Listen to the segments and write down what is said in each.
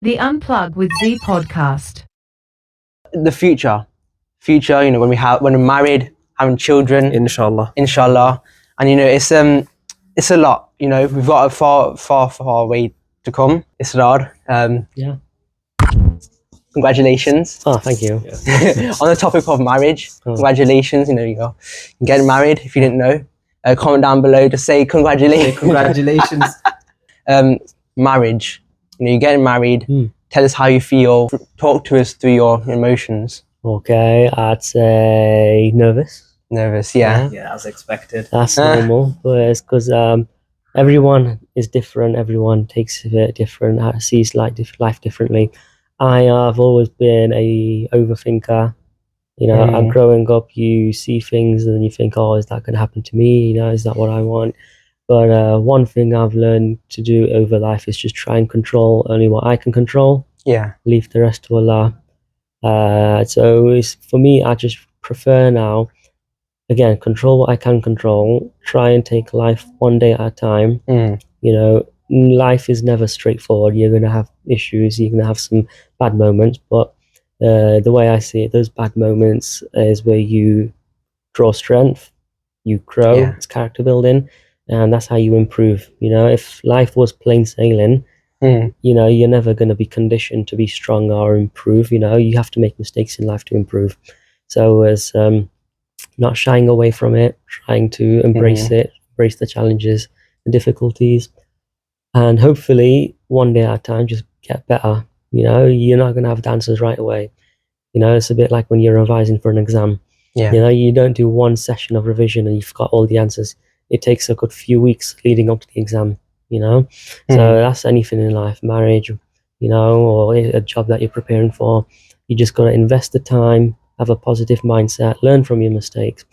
The Unplug with Z podcast. The future, you know, when we're married, having children, Inshallah. and you know, it's a lot. You know, we've got a far way to come. It's hard. Yeah. Congratulations. Oh, thank you. On the topic of marriage, congratulations. You know, you're getting married. If you didn't know, comment down below. Just say congratulations. Congratulations. Marriage. You know, you're getting married. Tell us how you feel. Talk to us through your emotions. Okay, I'd say nervous. Nervous, yeah. Yeah, as expected. That's normal, but it's because everyone is different. Everyone takes it different, sees life differently. I have always been a overthinker. You know, and growing up, you see things and then you think, oh, is that going to happen to me? You know, is that what I want? But one thing I've learned to do over life is just try and control only what I can control. Yeah. Leave the rest to Allah. So for me, I just prefer now, again, control what I can control, try and take life one day at a time. You know, life is never straightforward. You're going to have issues, you're going to have some bad moments, but the way I see it, those bad moments is where you draw strength, you grow, it's character building, and that's how you improve. You know, if life was plain sailing, you know, you're never going to be conditioned to be stronger or improve. You know, you have to make mistakes in life to improve. So as not shying away from it, trying to embrace it, embrace the challenges, the difficulties, and hopefully one day at a time just get better. You know, you're not going to have the answers right away. You know, it's a bit like when you're revising for an exam. Yeah. You know, you don't do one session of revision and you've got all the answers. It takes a good few weeks leading up to the exam, you know. So that's anything in life, marriage, you know, or a job that you're preparing for. You just got to invest the time, have a positive mindset, learn from your mistakes,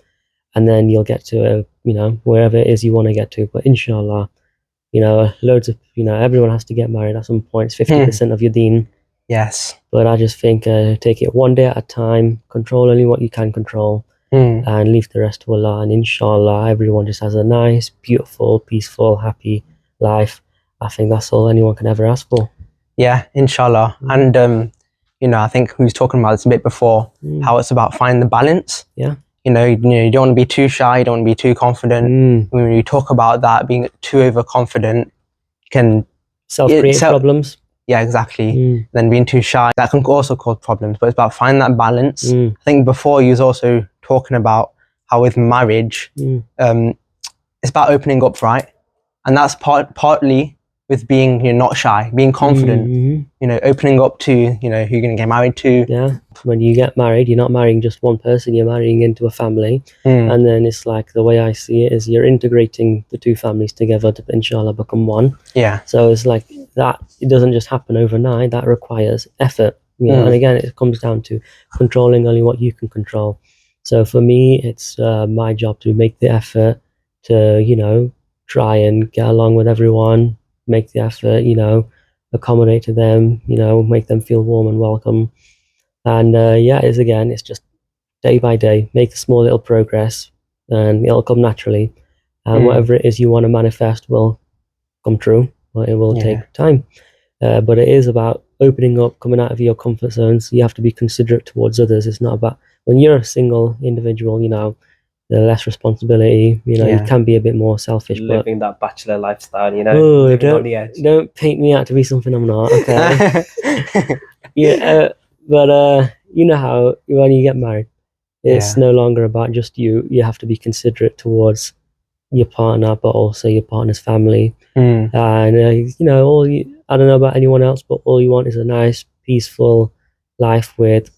and then you'll get to, you know, wherever it is you want to get to. But inshallah, you know, loads of, you know, everyone has to get married at some point. It's 50% of your deen. Yes. But I just think take it one day at a time, control only what you can control, and leave the rest to Allah. And inshallah, everyone just has a nice, beautiful, peaceful, happy life. I think that's all anyone can ever ask for. Yeah, inshallah. And, you know, I think we was talking about this a bit before, how it's about finding the balance. Yeah. You know, you don't want to be too shy, you don't want to be too confident. When you talk about that, being too overconfident can self-create problems. Yeah, exactly. Then being too shy, that can also cause problems. But it's about finding that balance. I think before you was also talking about how with marriage, it's about opening up, right? And that's partly with being, you know, not shy, being confident, you know, opening up to, you know, who you're going to get married to. Yeah. When you get married, you're not marrying just one person, you're marrying into a family. And then it's like, the way I see it is you're integrating the two families together to inshallah become one. Yeah. So it's like that, it doesn't just happen overnight, that requires effort. You know, and again, it comes down to controlling only what you can control. So for me, it's my job to make the effort to, you know, try and get along with everyone, make the effort, you know, accommodate to them, you know, make them feel warm and welcome. And yeah, it's just day by day, make the small little progress and it'll come naturally. And whatever it is you want to manifest will come true, but it will take time. But it is about opening up, coming out of your comfort zones. You have to be considerate towards others. It's not about, when you're a single individual, you know, the less responsibility, you know, you can be a bit more selfish. Living that bachelor lifestyle, you know, living on the edge. Don't paint me out to be something I'm not, okay? But you know how when you get married, it's no longer about just you. You have to be considerate towards your partner, but also your partner's family. And you know, I don't know about anyone else, but all you want is a nice, peaceful life with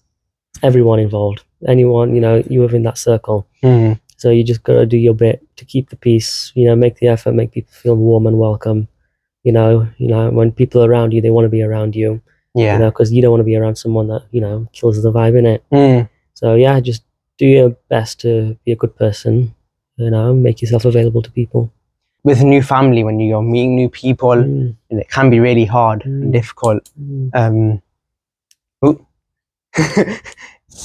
everyone involved. Anyone, you know, you within that circle. So you just got to do your bit to keep the peace, you know, make the effort, make people feel warm and welcome. You know, when people are around you, they want to be around you. You know, because you don't want to be around someone that, you know, kills the vibe, innit? So yeah, just do your best to be a good person, you know, make yourself available to people. With a new family, when you're meeting new people, and it can be really hard and difficult.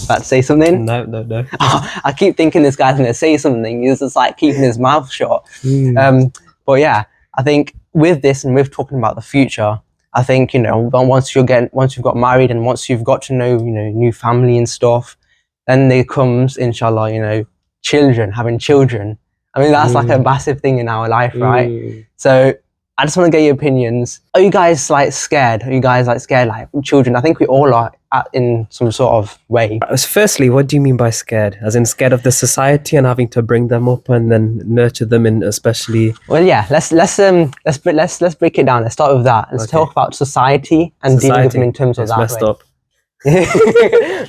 About to say something? No. I keep thinking this guy's going to say something. He's just like keeping his mouth shut. But yeah, I think with this and with talking about the future, I think, you know, once you've got married and once you've got to know, you know, new family and stuff, then there comes, inshallah, you know, having children. I mean, that's like a massive thing in our life, right? So I just want to get your opinions. Are you guys like scared? Are you guys like scared like children? I think we all are in some sort of way. Firstly, what do you mean by scared? As in scared of the society and having to bring them up and then nurture them, in especially. Well, yeah. Let's break it down. Let's start with that. Let's talk about society and dealing with them in terms of it's that. Messed up.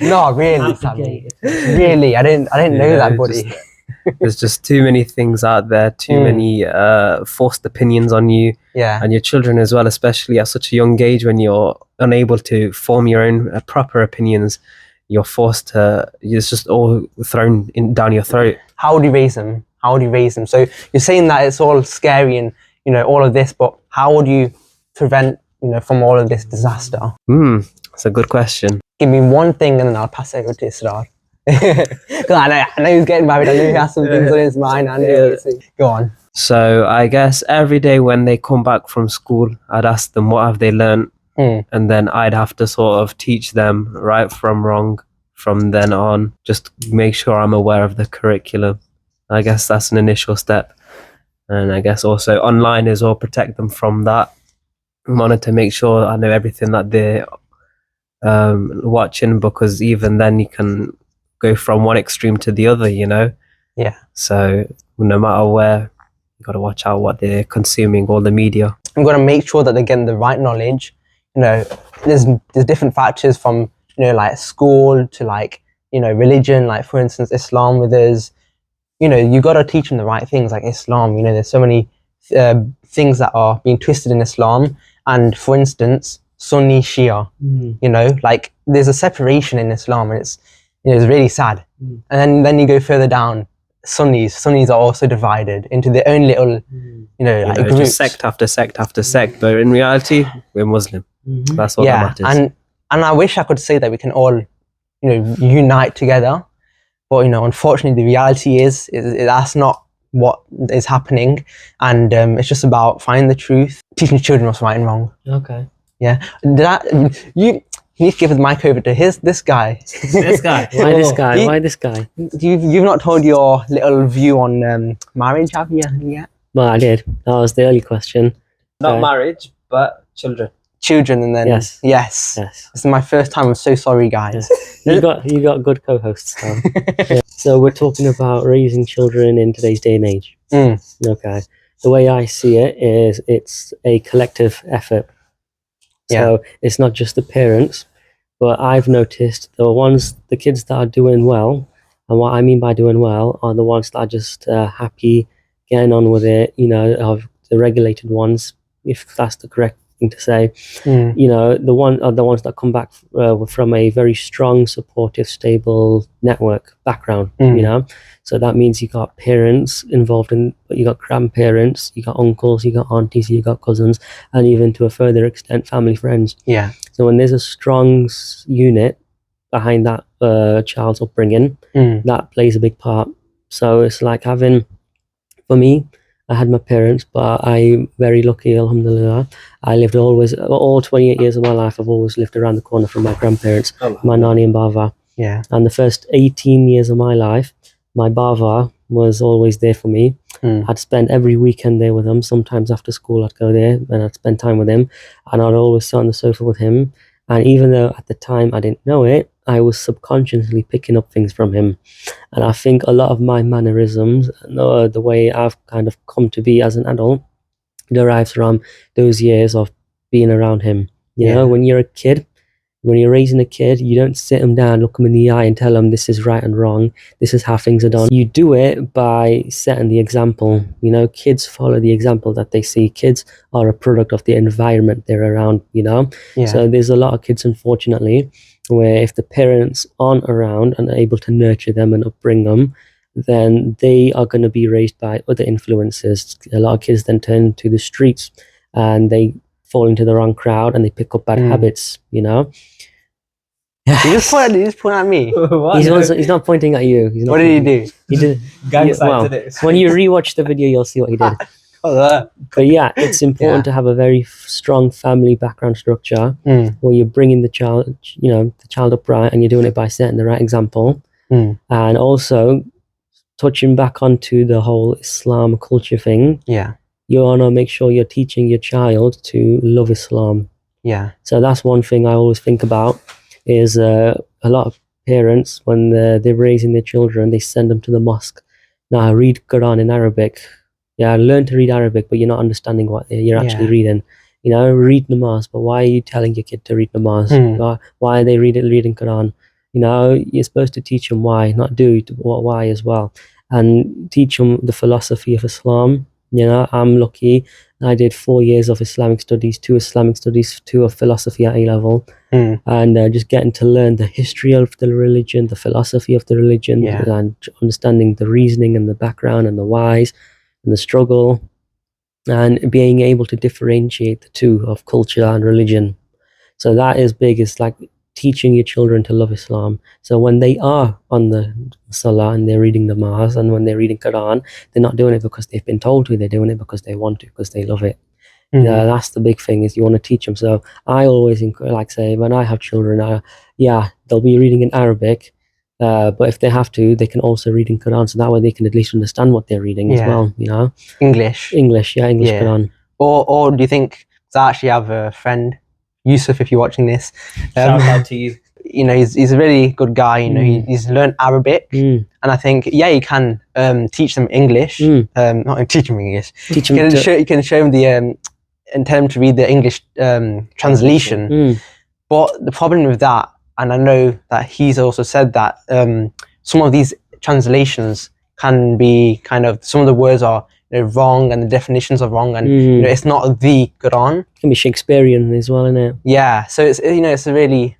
No, really, Sammy. Really, I didn't know that, buddy. There's just too many things out there, too many forced opinions on you and your children as well, especially at such a young age when you're unable to form your own proper opinions. You're forced to, it's just all thrown down your throat. How would you raise them? So you're saying that it's all scary and, you know, all of this, but how would you prevent, you know, from all of this disaster? That's a good question. Give me one thing and then I'll pass it over to Israr. Because I know he's getting married. I know he has some things on his mind. Go on. So I guess every day when they come back from school, I'd ask them what have they learned, and then I'd have to sort of teach them right from wrong from then on. Just make sure I'm aware of the curriculum. I guess that's an initial step, and I guess also online as well, protect them from that. Monitor, make sure I know everything that they're watching, because even then you can go from one extreme to the other, you know. So no matter where, you got to watch out what they're consuming, all the media. I'm going to make sure that they're getting the right knowledge. You know, there's different factors from, you know, like school to like, you know, religion, like for instance Islam with us. You know, you got to teach them the right things, like Islam. You know, there's so many things that are being twisted in Islam, and for instance Sunni Shia, you know, like there's a separation in Islam, and it's, you know, it's really sad. And then you go further down, Sunnis are also divided into their own little, you know, like groups. Just sect after sect after sect, but in reality, we're Muslim. That's all that matters. And I wish I could say that we can all, you know, unite together, but you know, unfortunately, the reality is that's not what is happening, and it's just about finding the truth, teaching children what's right and wrong. Okay. Yeah. You need to give the mic over to this guy. This guy. Why this guy? Why this guy? You've not told your little view on marriage, have you yet? Well, I did. That was the early question. Not marriage, but children. Children, and then yes. This is my first time. I'm so sorry, guys. You got good co-hosts. So. So we're talking about raising children in today's day and age. Okay. The way I see it is it's a collective effort. So it's not just the parents, but I've noticed the kids that are doing well, and what I mean by doing well are the ones that are just happy, getting on with it, you know, of the regulated ones, if that's the correct thing to say. You know, the ones that come back from a very strong, supportive, stable network background, you know. So that means you got parents involved but you got grandparents, you got uncles, you got aunties, you got cousins, and even to a further extent, family friends. So when there's a strong unit behind that child's upbringing, that plays a big part. So it's like for me, I had my parents, but I'm very lucky, alhamdulillah. I lived all 28 years of my life, I've always lived around the corner from my grandparents, my nani and baba. And the first 18 years of my life, my baba was always there for me. I'd spend every weekend there with him. Sometimes after school, I'd go there and I'd spend time with him. And I'd always sit on the sofa with him. And even though at the time I didn't know it, I was subconsciously picking up things from him. And I think a lot of my mannerisms, the way I've kind of come to be as an adult, derives from those years of being around him. You know, when you're a kid, when you're raising a kid, you don't sit them down, look them in the eye and tell them this is right and wrong. This is how things are done. You do it by setting the example. You know, kids follow the example that they see. Kids are a product of the environment they're around, you know. So there's a lot of kids, unfortunately, where if the parents aren't around and are able to nurture them and upbring them, then they are going to be raised by other influences. A lot of kids then turn to the streets and they fall into the wrong crowd and they pick up bad habits, you know. You just point at me. He's not pointing at you. What did he do? He did. When you rewatch the video, you'll see what he did. But yeah, it's important to have a very strong family background structure where you're bringing the child, the child up right, and you're doing it by setting the right example. And also touching back onto the whole Islam culture thing. Yeah. You want to make sure you're teaching your child to love Islam. Yeah. So that's one thing I always think about is a lot of parents, when they're raising their children, they send them to the mosque. Now, read Quran in Arabic. Yeah, learn to read Arabic, but you're not understanding what you're actually reading. Read namaz, but why are you telling your kid to read namaz? Why are they reading Quran? You're supposed to teach them why, not do why as well. And teach them the philosophy of Islam. I'm lucky. I did 4 years of Islamic studies, 2 Islamic studies, 2 of philosophy at A-level. And just getting to learn the history of the religion, the philosophy of the religion, and understanding the reasoning and the background and the whys and the struggle, and being able to differentiate the two of culture and religion. So that is big. It's like teaching your children to love Islam. So when they are on the Salah and they're reading the Namaz, and when they're reading Quran, they're not doing it because they've been told to. They're doing it because they want to, because they love it. That's the big thing, is you want to teach them. So I always say, when I have children, they'll be reading in Arabic, but if they have to, they can also read in Quran, so that way they can at least understand what they're reading as well. English Quran. Or do you think? I actually have a friend, Yusuf, if you're watching this. Shout out to you. He's a really good guy. He's learned Arabic, and I think he can teach them English. Not teach them English. You can show them and tell them to read the English translation. But the problem with that, and I know that he's also said that some of these translations can be some of the words are wrong, and the definitions are wrong, and it's not the Quran. It can be Shakespearean as well, isn't it? Yeah, so it's it's a really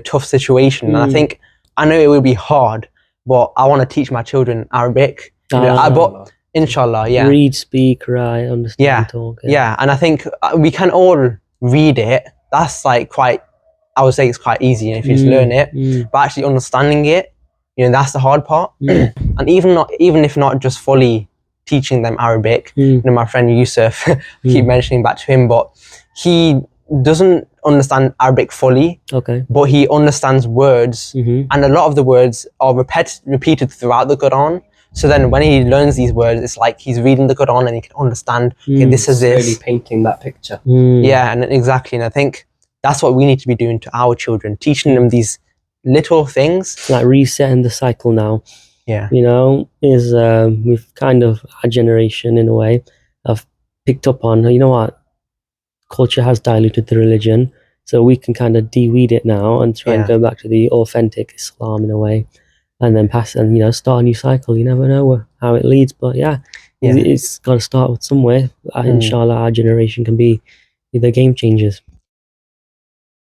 tough situation, and I know it will be hard, but I want to teach my children Arabic. But inshallah, read, speak, write, understand, talk. And I think we can all read it. That's I would say it's quite easy if you just learn it, but actually understanding it, that's the hard part. And even if not just fully teaching them Arabic, my friend Yusuf, keep mentioning back to him, but he doesn't understand Arabic fully, but he understands words, and a lot of the words are repeated throughout the Quran. So then when he learns these words, it's like he's reading the Quran and he can understand, this is this. Really painting that picture. Yeah, and exactly. And I think that's what we need to be doing to our children, teaching them these little things. It's like resetting the cycle now. Yeah. Is we've our generation in a way have picked up on, what? Culture has diluted the religion, so we can de-weed it now and try and go back to the authentic Islam in a way, and then pass and start a new cycle. You never know how it leads, but it's got to start with somewhere. Inshallah, our generation can be the game changers.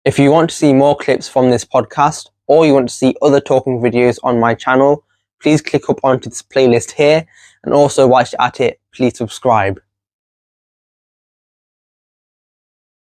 If you want to see more clips from this podcast, or you want to see other talking videos on my channel, please click up onto this playlist here, and also whilst you're at it, please subscribe.